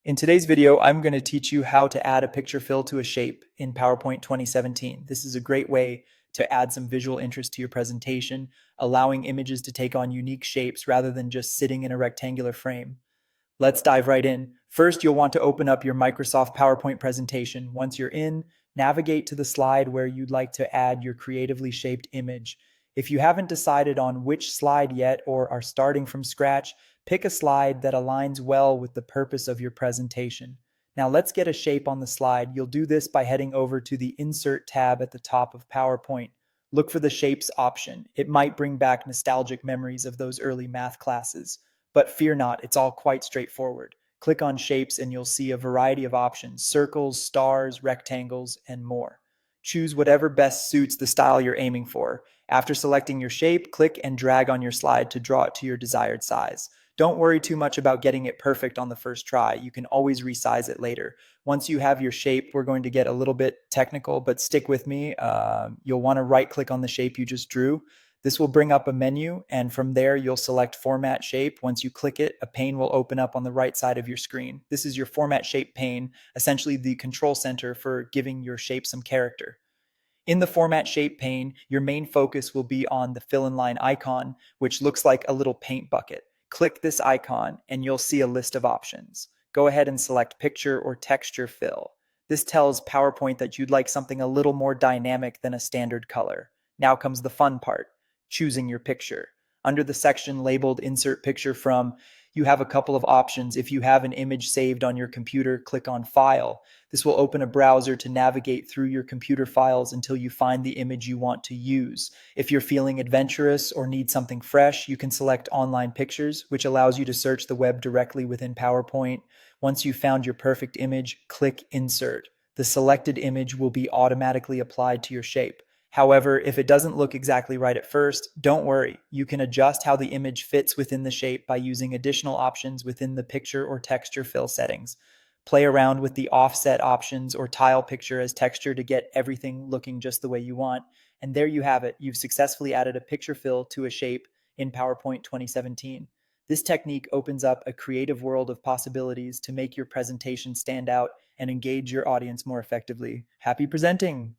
In today's video, I'm going to teach you how to add a picture fill to a shape in PowerPoint 2017. This is a great way to add some visual interest to your presentation, allowing images to take on unique shapes rather than just sitting in a rectangular frame. Let's dive right in. First, you'll want to open up your Microsoft PowerPoint presentation. Once you're in, navigate to the slide where you'd like to add your creatively shaped image. If you haven't decided on which slide yet or are starting from scratch, pick a slide that aligns well with the purpose of your presentation. Now let's get a shape on the slide. You'll do this by heading over to the Insert tab at the top of PowerPoint. Look for the Shapes option. It might bring back nostalgic memories of those early math classes. But fear not, it's all quite straightforward. Click on Shapes and you'll see a variety of options: circles, stars, rectangles, and more. Choose whatever best suits the style you're aiming for. After selecting your shape, click and drag on your slide to draw it to your desired size. Don't worry too much about getting it perfect on the first try. You can always resize it later. Once you have your shape, we're going to get a little bit technical, but stick with me. You'll want to right click on the shape you just drew. This will bring up a menu, and from there you'll select Format Shape. Once you click it, a pane will open up on the right side of your screen. This is your Format Shape pane, essentially the control center for giving your shape some character. In the Format Shape pane, your main focus will be on the fill in line icon, which looks like a little paint bucket. Click this icon and you'll see a list of options. Go ahead and select Picture or Texture Fill. This tells PowerPoint that you'd like something a little more dynamic than a standard color. Now comes the fun part: choosing your picture. Under the section labeled Insert Picture From, you have a couple of options. If you have an image saved on your computer, click on File. This will open a browser to navigate through your computer files until you find the image you want to use. If you're feeling adventurous or need something fresh, you can select Online Pictures, which allows you to search the web directly within PowerPoint. Once you've found your perfect image, click Insert. The selected image will be automatically applied to your shape. However, if it doesn't look exactly right at first, don't worry. You can adjust how the image fits within the shape by using additional options within the picture or texture fill settings. Play around with the offset options or tile picture as texture to get everything looking just the way you want. And there you have it. You've successfully added a picture fill to a shape in PowerPoint 2017. This technique opens up a creative world of possibilities to make your presentation stand out and engage your audience more effectively. Happy presenting!